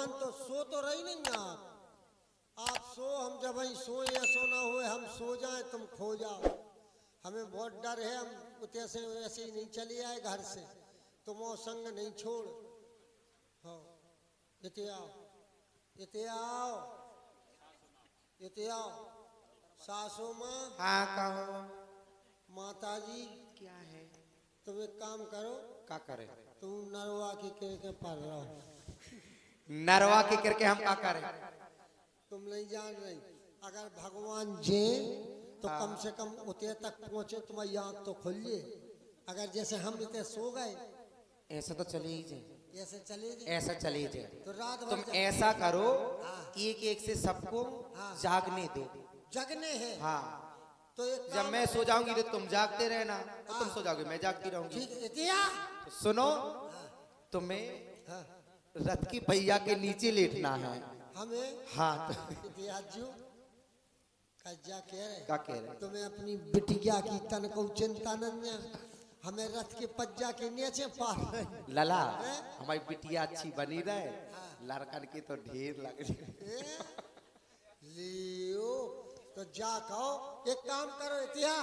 भगवान तो सो तो रही नहीं आप सो, हम जब वहीं सोए या सोना हुए हम सो जाएं तुम खो जाओ। हमें बहुत डर है, हम ऐसे ऐसे ही नहीं चले आए घर से, तुम वो संग नहीं छोड़। हाँ इते आओ, इते आओ, इते आओ। सासू माँ। हाँ कहो। माता जी। क्या है? तुम एक काम करो। क्या करे? तुम नरवा की करके पढ़ रहा हो। नरवा की करके हम क्या करें? तुम नहीं जान रही, अगर भगवान जे तो कम से कम उते तक पहुंचे, तुम्हारी आंख तो खुलिए। अगर जैसे हम इतने सो गए ऐसा तो चले ही जाए, ऐसे चले जाए, ऐसा चले ही जाए। तो रात तुम भर ऐसा करो, एक एक से सबको जागने दो। जगने हैं। हाँ तो एक जब मैं सो जाऊंगी तो तुम जागते रहना, तो तुम सो जाओगे मैं जागती रहूंगी। ठीक है इतिया। तो सुनो, तुम्हें रथ की पहिया के नीचे लेटना है। हमें। हाँ इतिहाजू कज्जा कह रहे, क्या कह रहे? तुम्हें अपनी बिटिया की तन को चिंता नहीं, हमें रथ के पज्जा के नीचे पार रहे। लला हमारी बिटिया अच्छी बनी रहे, लड़कन की तो ढेर लग रही। लियो तो जा कहो, एक काम करो इतिहा,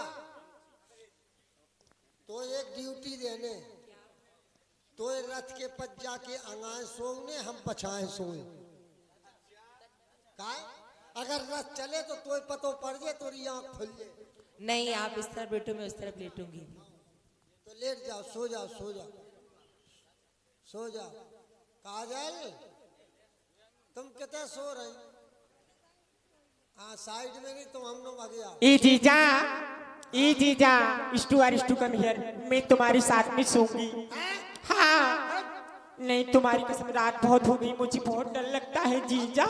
तो एक ड्यूटी देने, तो रथ के पज्जा के अंगाए सोने, हम पछाए सोए। काय अगर रथ चले तो तोय पतो पड़ जाए, तोरी आंख खुल जाए। नहीं आप इस तरफ बैठो, मैं उस तरफ लेटूंगी। तो लेट जाओ, सो जाओ, सो जाओ, सो जाओ। काजल तुम कितने सो रही? हाँ साइड में नहीं, तुम हम लोग आगे आओ। ई जीजा, इस्टू आर इस्टू कम हियर, मैं तुम्हारे साथ में सोऊंगी। हाँ नहीं तुम्हारी कसम, रात बहुत हो गई, मुझे बहुत डर लगता है जीजा।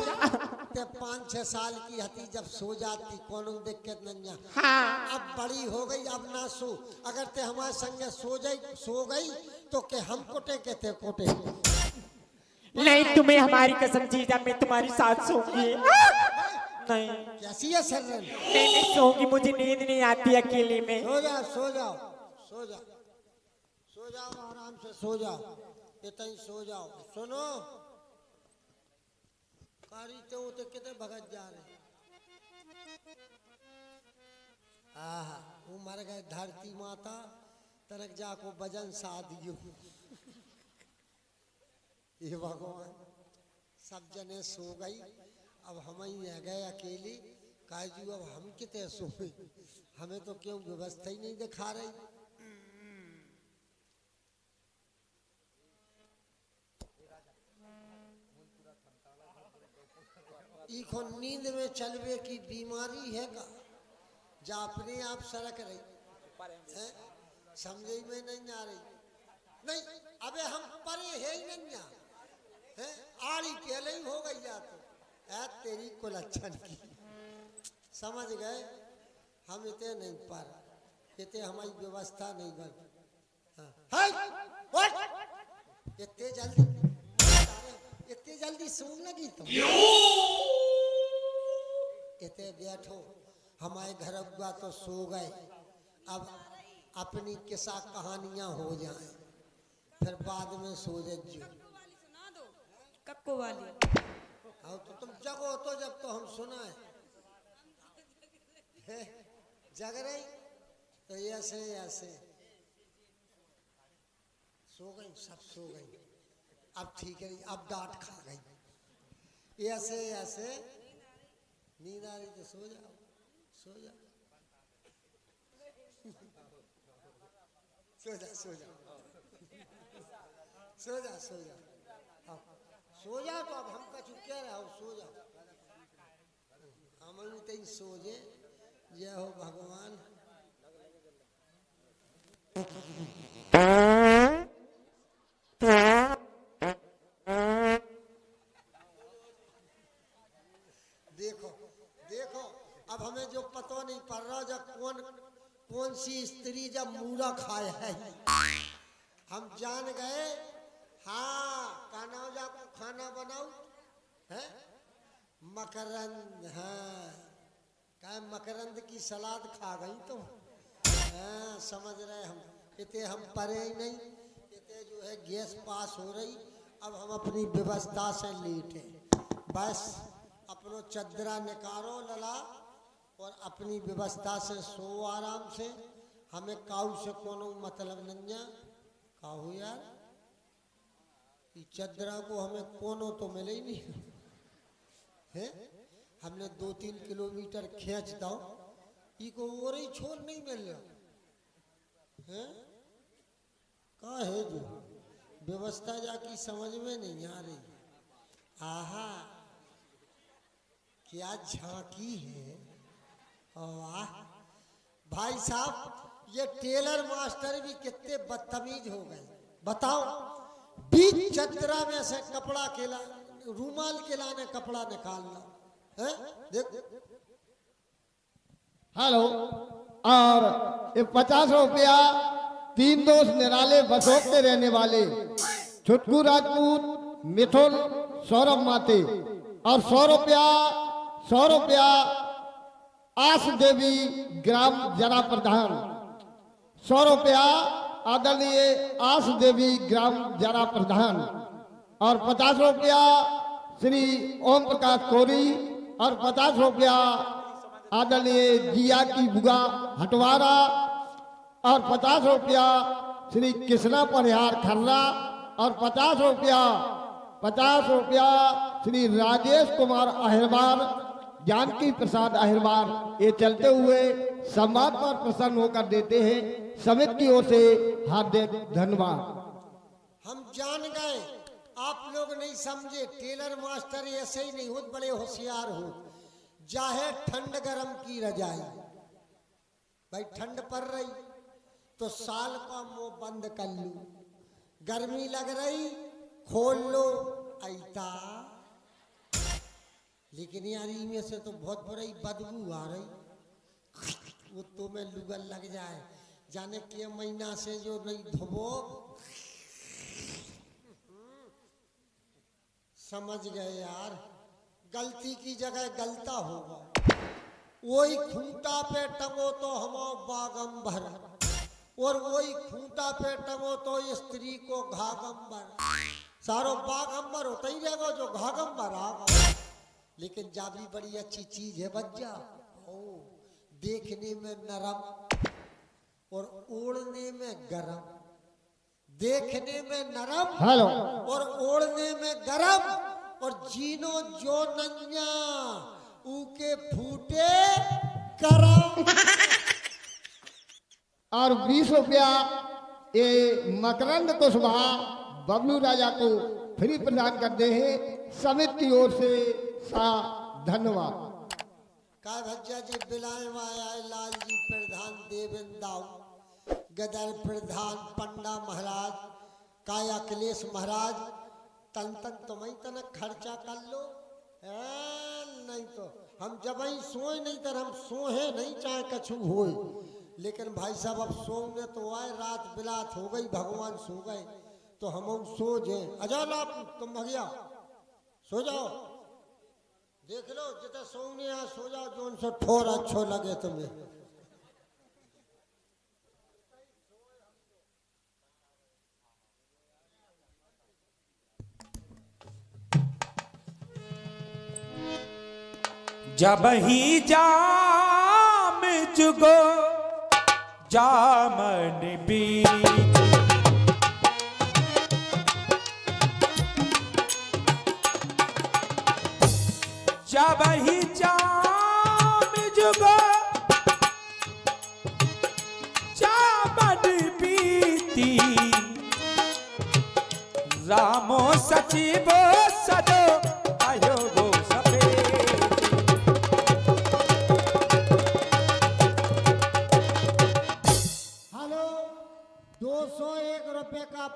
ते 5-6 साल की हती जब सो जाती कोनो दिक्कत नहीं। हाँ अब बड़ी हो गई, अब ना सो। अगर ते हमारे संगे सो गई तो के हम कोटे के ते कोटे। नहीं तुम्हें हमारी कसम जीजा, मैं तुम्हारे साथ सोऊंगी। नहीं कैसी है सर? नहीं सोऊंगी, मुझे नींद नहीं आती अकेले में। सो जाओ, सो जाओ, सो जाओ, सो जाओ, आराम से सो जाओ, इतना ही सो जाओ। सुनो कारी तो कितने भगत जा रहे। आहा वो मर गए धरती माता, तनक जाको भजन साधियो। ये भगवान सब जने सो गई, अब हम ही रह गए अकेले। काजू अब हम कितने सोए, हमें तो क्यों व्यवस्था ही नहीं दिखा रही। इको नींद में चलवे की बीमारी है का, जा अपने आप सड़क रही है, समझे में नहीं आ रही। नहीं अबे हम परे है ही नहीं है, आड़ी पहले ही हो गई या तो तेरी कुलच्छन की। समझ गए, हम इतने नहीं पर, इतने हमारी व्यवस्था नहीं बन। इतने जल्दी, इतने जल्दी सुन लगी तुम? इतने बैठो, हमारे घर हुआ तो सो गए, अब अपनी किस्सा कहानियां हो जाएं, फिर बाद में सो जाइए। कक्को वाली हाँ तो तुम जगो तो जब तो हम सुनाए जग रही तो ऐसे ऐसे सो गई, सब सो गई। अब ठीक है, अब डांट खा गई। ऐसे ऐसे नींद आ रही तो सो जाओ, सो जाओ, सो जा, सो जा, सो जा, सो जा, सो जा। तो अब हम कछु कह रहे हो, सो जाओ, हम तई सोजे। जय हो भगवान। देखो देखो, अब हमें जो पता नहीं पड़ रहा जब कौन सी स्त्री जब मूरा खाया है, हम जान गए। हाँ काना जाको खाना बनाओ है मकरंद। हाँ क्या मकरंद की सलाद खा गई तुम? हाँ समझ रहे हम, इतने हम परे ही नहीं, इतने जो है गैस पास हो रही अब हम अपनी व्यवस्था से लेटे, बस अपनो चदरा निकारो लला और अपनी व्यवस्था से सो आराम से। हमें काऊ से कोनो मतलब नहीं है। काहू यार, ये चदरा को हमें कोनो तो मिले ही नहीं है। हमने 2-3 किलोमीटर खींच दो, ई को और ही छोर नहीं मिल रहा है। का है जो व्यवस्था जाकी समझ में नहीं आ रही। आहा, क्या झांकी है। वाह भाई साहब, ये टेलर मास्टर भी कितने बदतमीज हो गए। बताओ, बीच चदरा में से कपड़ा केला, रूमाल के लाने कपड़ा निकालना है। देख हेलो, और ये 50 रुपया 3 दोस्त निराले बसोक के रहने वाले छुटकू राजपूत, मिथुन, सौरभ माते, और 100 रुपया आस देवी ग्राम जरा प्रधान, 100 रुपया आदरणीय आस देवी ग्राम जरा प्रधान, और 50 रुपया श्री ओम प्रकाश कोरी, और 50 रुपया आदरणीय जिया की बुगा हटवारा, और 50 रुपया श्री कृष्णा परिहार खर्रा, और 50 रुपया श्री राजेश कुमार अहिरवार, जानकी प्रसाद अहिरवार। ये चलते हुए सम्मान पर प्रसन्न होकर देते हैं। समिति की ओर से हार्दिक धन्यवाद। हम जान गए, आप लोग नहीं समझे। टेलर मास्टर ऐसे ही नहीं हो, बड़े होशियार हो। चाहे ठंड गरम की रजाई, भाई ठंड पड़ रही तो साल का मुंह बंद कर लो, गर्मी लग रही खोल लो ऐता। लेकिन यार इनमें से तो बहुत बड़ी बदबू आ रही। वो तो में लुगल लग जाए, जाने के महीना से जो नहीं धोबो। समझ गए यार, गलती की जगह गलता होगा। वही खूंटा पे टंगो तो हम बागंबर, और वही खूंटा पे टंगो तो स्त्री को घागंबर। सारो बागंबर होता ही रहेगा जो घागंबर आगा। लेकिन जाबी बड़ी अच्छी चीज है बच्चा, देखने में नरम और ओढ़ने में गरम। देखने में नरम हेलो, और ओढ़ने में गरम, और जीनो जो नन्या ऊके फूटे करम। और 20 रुपया ये मकरंद कुशवाहा बबलू राजा को फ्री प्रदान करते हैं। समिति की ओर से धन्यवाद। काय भज्जा जी बिलाए आया लाल जी प्रधान देवेंदाऊ, गदर प्रधान पंडा महाराज, काय अखिलेश महाराज। तन तुम्हें तन खर्चा कर लो, नहीं तो हम जब ही सोए नहीं तो हम सोहे नहीं, चाहे कछु होए। लेकिन भाई साहब अब सोने तो आए, रात बिलात हो गई, भगवान सो गए तो हम सो जाए। अजा तुम भैया सो जाओ, देख लो जितना सोने यहाँ सो जाओ, जो उनसे ठोर अच्छो लगे तुम्हें। जब ही जाम जुगो जामन बीत, जब ही जाम जुगो जामन बीती, रामो सचिवो सदो आयो गो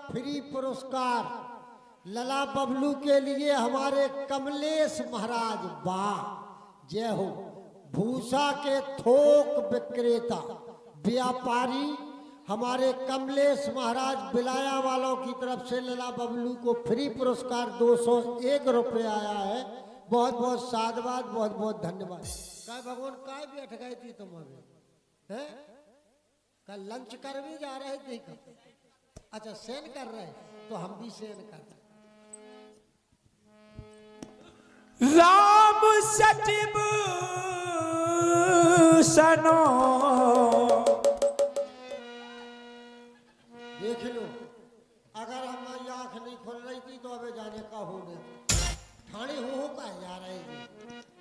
फ्री पुरस्कार लला बबलू के लिए हमारे कमलेश महाराज। वाह, जय हो। भूसा के थोक विक्रेता व्यापारी हमारे कमलेश महाराज बिलाया वालों की तरफ से लला बबलू को फ्री पुरस्कार 201 रुपये आया है। बहुत बहुत साधुवाद, बहुत बहुत धन्यवाद। काय भगवान काय भी अट गई थी तुम अभी हैं? कल लंच कर भी जा रहे थे, अच्छा सेन कर रहे तो हम भी सेन कर रहे। राम सचिव सनो देख लो, अगर हमारी आंख नहीं खुल रही थी तो अबे जाने का हो गया। ठाणे हो का जा रहे थे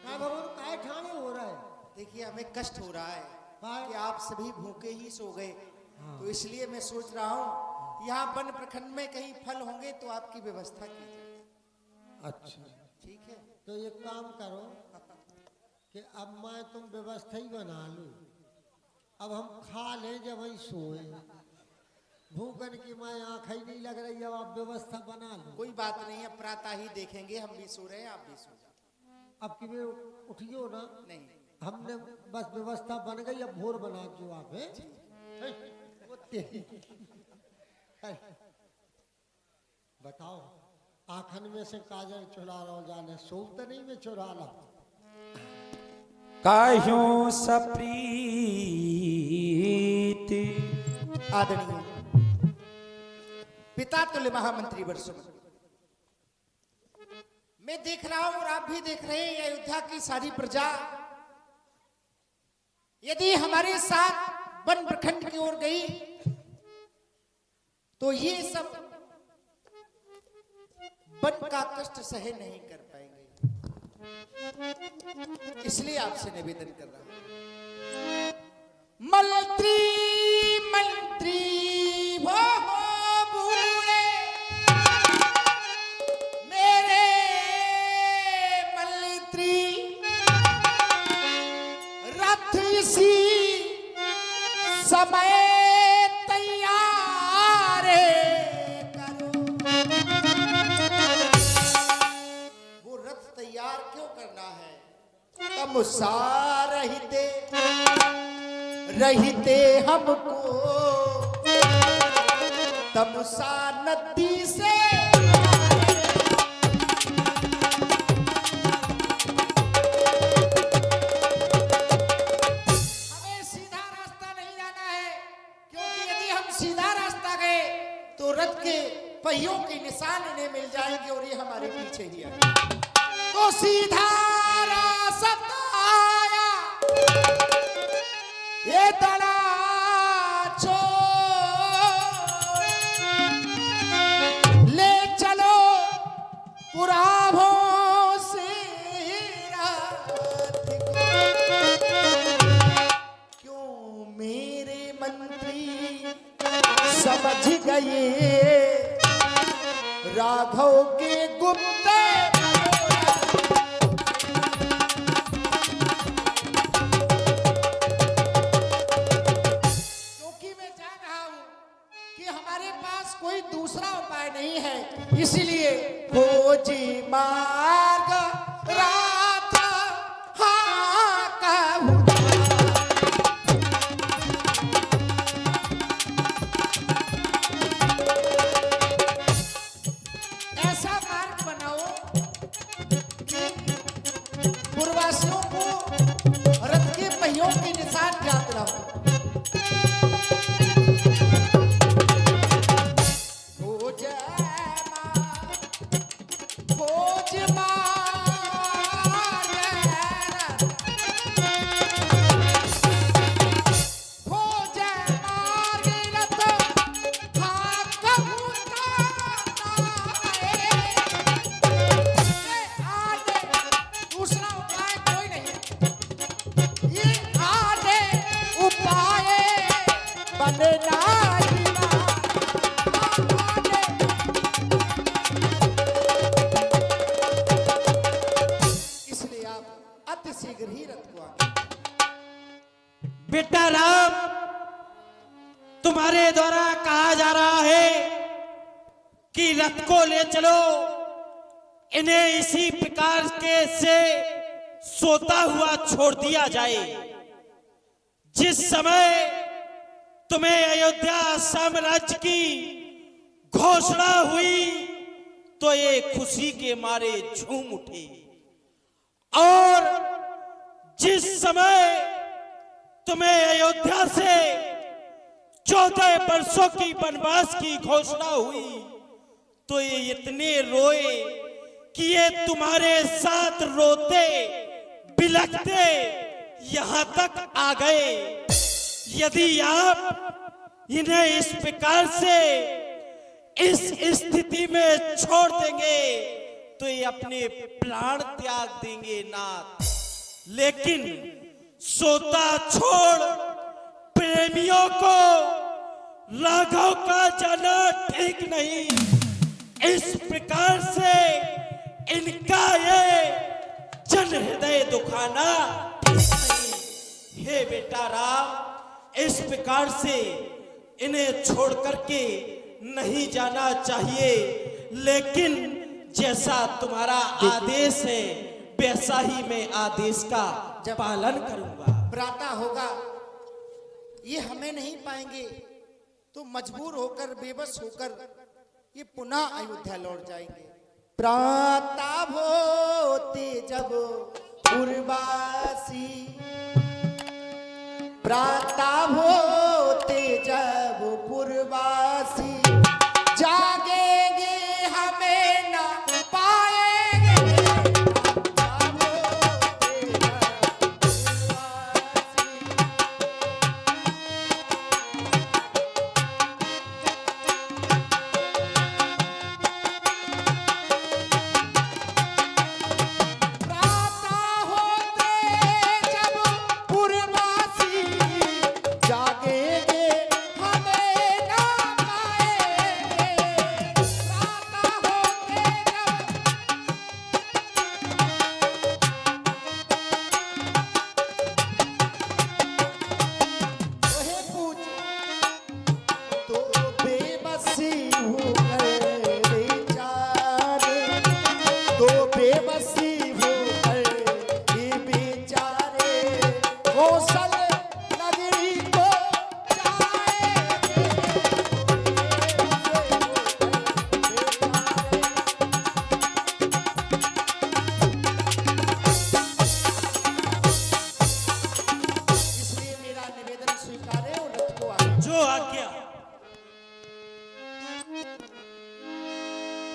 का भगवान काय ठाणे हो रहा है। देखिए हमें कष्ट हो रहा है काय? कि आप सभी भूखे ही सो गए, तो इसलिए मैं सोच रहा हूँ यहाँ वन प्रखंड में कहीं फल होंगे तो आपकी व्यवस्था की जाए। अच्छा, ठीक है। तो एक काम करो कि अब मैं तुम व्यवस्था ही बना लूं। अब हम खा लें जब वहीं सोए, भूखन की मैं आँख ही नहीं लग रही, अब आप व्यवस्था बना लो। कोई बात नहीं, अब प्रातः ही देखेंगे, हम भी सो रहे हैं आप भी सो जाओ। अब कि वे उठियो ना, नहीं हमने बस व्यवस्था बन गई, अब भोर बना जो आप है। वो तेरी। बताओ, आखन में से काजल चुरा रहा जाने, सोच तो नहीं मैं चुरा ला। काह्यों सप्रीत आदरणीय पिता तुल्य महामंत्री वर्षों, मैं देख रहा हूं और आप भी देख रहे हैं, अयोध्या की सारी प्रजा यदि हमारे साथ वन प्रखंड की ओर गई तो ये सब वन का कष्ट सहन नहीं कर पाएंगे। इसलिए आपसे निवेदन कर रहा हूं, मंत्री मंत्री वो बूढ़े मेरे मंत्री, रथ इसी समय तैयार करो। वो रथ तैयार क्यों करना है? तमसा रहते हमको तमसा नदी से हमें सीधा रास्ता नहीं जाना है, क्योंकि यदि हम सीधा रास्ता गए तो रथ के पहियों के निशान इन्हें मिल जाएंगे और ये हमारे पीछे ही आएंगे। तो सीधा रास्ता आया ये दड़ा ले चलो पुराभों से रात को। क्यों मेरे मंत्री समझ गए राघव के गुप्त कोई दूसरा उपाय नहीं है, इसलिए खोजी मार्ग रात हाँ कहूँ। ऐसा मार्ग बनाओ कि पूर्ववासियों को रथ के पहियों के निशान याद रहो। बेटा राम, तुम्हारे द्वारा कहा जा रहा है कि रथ को ले चलो, इन्हें इसी प्रकार के से सोता हुआ छोड़ दिया जाए। जिस समय तुम्हें अयोध्या साम्राज्य की घोषणा हुई तो ये खुशी के मारे झूम उठे, और जिस समय तुम्हें अयोध्या से 14 वर्षों की वनवास की घोषणा हुई तो ये इतने रोए कि ये तुम्हारे साथ रोते बिलखते यहां तक आ गए। यदि आप इन्हें इस प्रकार से इस स्थिति में छोड़ देंगे तो ये अपने प्राण त्याग देंगे नाथ। लेकिन सोता छोड़ प्रेमियों को राघव का जाना ठीक नहीं। इस प्रकार से इनका ये जन हृदय दुखाना ठीक नहीं। हे बेटा राम, इस प्रकार से इन्हें छोड़ करके नहीं जाना चाहिए, लेकिन जैसा तुम्हारा आदेश है वैसा ही मैं आदेश का पालन करूंगा। प्रातः होगा, ये हमें नहीं पाएंगे तो मजबूर होकर बेबस होकर ये पुनः अयोध्या लौट जाएंगे। प्रातः होते जब पूर्वासी, प्रातः होते जब पूर्वासी, जागेंगे हमें ना पाएंगे।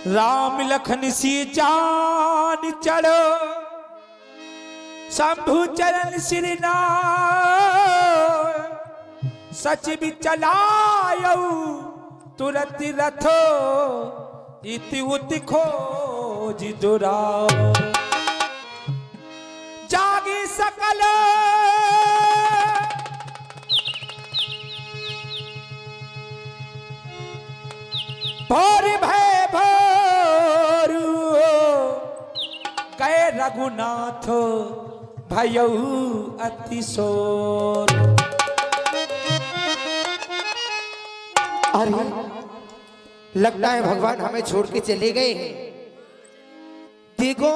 राम लखन सी जान चढ़ो, शंभु चरण श्री नाम, सच भी चलायो तुरंत रथो, इति उति खोज दुराओ। जागी सकल भोर भय भोरू, गए रघुनाथ भयऊ अतिशोर। अरे लगता है भगवान हमें छोड़ के चले गए हैं। देखो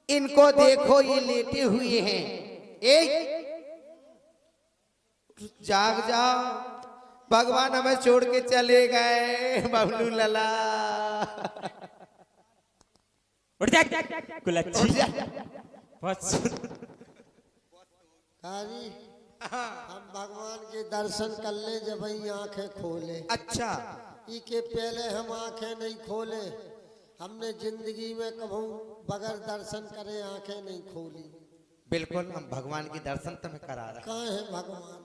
इनको, देखो ये लेटे हुए हैं। जाग जाओ, भगवान हमें छोड़ के चले गए। बबलू लला उठ जा कुलच्छी। कारी हम भगवान के दर्शन कर ले जब ही आंखें खोले। अच्छा, के पहले हम आंखें नहीं खोले। हमने जिंदगी में कभी बगैर दर्शन करे आंखें नहीं खोली। बिल्कुल हम भगवान के दर्शन तुम्हें करा रहे। कहाँ है भगवान?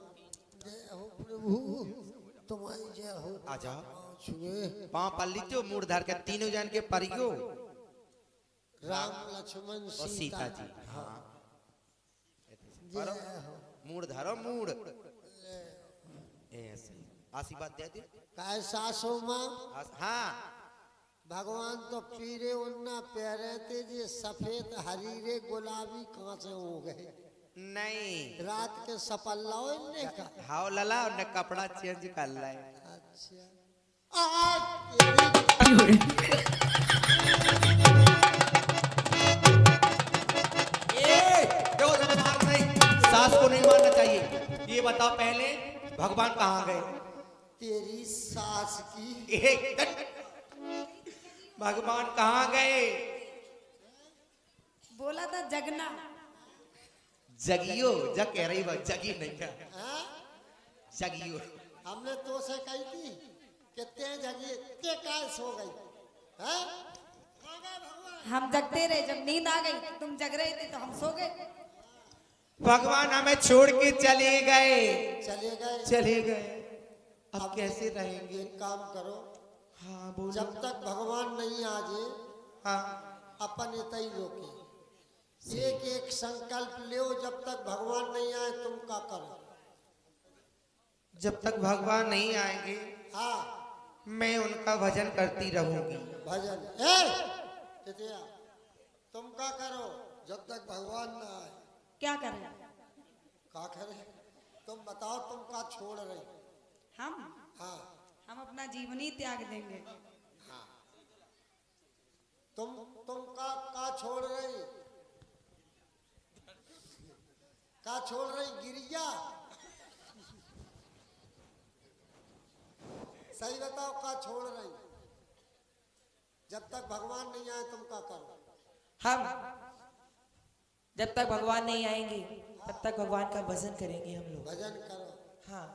जय हो प्रभु, तुम्हारी जय हो। आ जाओ, छुए पाँव पल लीजिए, मूड धर के तीनों जान के परियो। राम लक्ष्मण और सीता जी। हाँ, मूड धरो, मूड ऐसे आशीर्वाद दे दे। कैसा सो माँ? हाँ, भगवान तो पीरे उन्ना प्यारे थे, जे सफेद हरीरे गुलाबी कांसे हो गए। नहीं, रात के सपल्ला इनने का। हाओ लला, उन्हें कपड़ा चेंज कर लाए। अच्छा, सास को नहीं मारना चाहिए। ये बताओ पहले भगवान कहाँ गए? तेरी सास की भगवान कहाँ गए? बोला था जगना। जगियो, जग कह रही बात, जगी नहीं क्या? हाँ? जगियो। हमने तो से कही थी कि ते जगी ते काय सो गई। हाँ? हम जगते रहे, जब नींद आ गई तुम जग रहे थे तो हम सो गए। भगवान हमें छोड़ के चले गए। चले गए। चले गए, अब कैसे रहेंगे? एक काम करो, हाँ बोलो। जब तक भगवान नहीं आ जाए हाँ अपन इतना ही रोके। एक एक संकल्प ले, जब तक भगवान नहीं आए तुम क्या करो? जब तक भगवान नहीं आएंगे हाँ मैं उनका भजन करती रहूंगी। भजन। तितिया तुम क्या करो जब तक भगवान ना आए? क्या करें क्या करे? तुम बताओ, तुम क्या छोड़ रही? हम? हाँ हम अपना जीवन ही त्याग देंगे। तुम का छोड़ रही? का छोड़ रही? गिरिया सही बताओ, का छोड़ रही? जब तक भगवान नहीं आए तुम क्या करो? हम जब तक भगवान नहीं आएंगे तब तक भगवान का भजन करेंगे हम लोग। भजन करो। हाँ।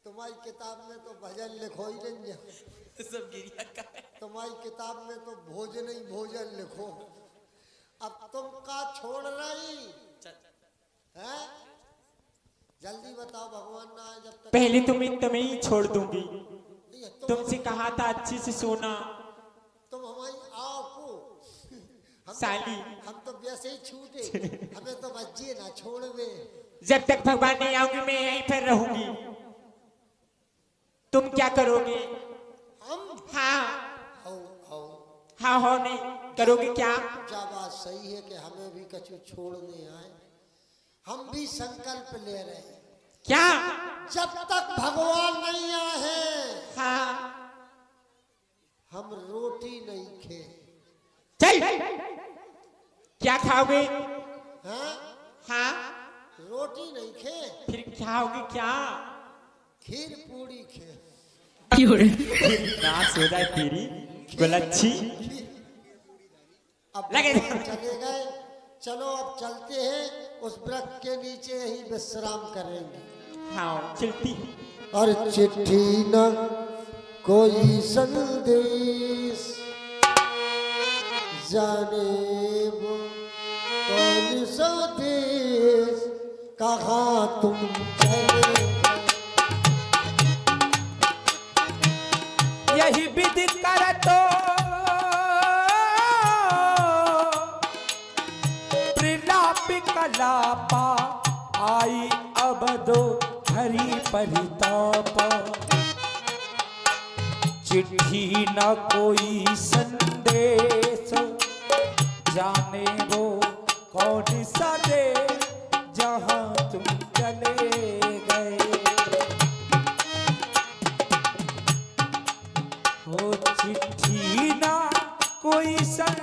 तुम्हारी किताब में तो भजन लिखो ही नहीं है। सब गिरिया का है। तुम्हारी किताब में तो भोजन ही भोजन लिखो। अब तुम का छोड़ रही है? जल्दी बताओ, भगवान ना आए जब तक। पहले तुम्हें ही छोड़ दूंगी। तुमसे तुम कहा था अच्छे से सोना। हमारी आओ को साली। हम तो वैसे ही छूटे, हमें तो बच्चे ना छोड़वे। जब तक भगवान नहीं आऊंगी मैं यहीं पर रहूंगी। तुम क्या करोगे? हम हाँ हो हाँ हो नहीं करोगे क्या? क्या बात सही है कि हमें भी कछु छोड़ने आए। हम भी संकल्प ले रहे हैं, क्या? जब तक भगवान नहीं आए हैं हाँ हम रोटी नहीं खे। चल क्या खाओगे? हाँ हाँ रोटी नहीं खे, फिर खाओगे क्या? खीर पूरी खे। नाच हो जाए तेरी गुलच्छी। अब लगे। चले गए, चलो अब चलते हैं, उस वृक्ष के नीचे ही विश्राम करेंगे। हाँ चलती। और चिट्ठी न कोई संदेश, जाने वो कौन सा देश, कहाँ तुम चले यही विधि कर तो प्रलापी कलापा आई अब दो हरि परिताप। चिट्ठी न कोई संदेश, जाने वो कौन सा देश, जहाँ तुम चले गए। हो चिट्ठी ना कोई संदेश,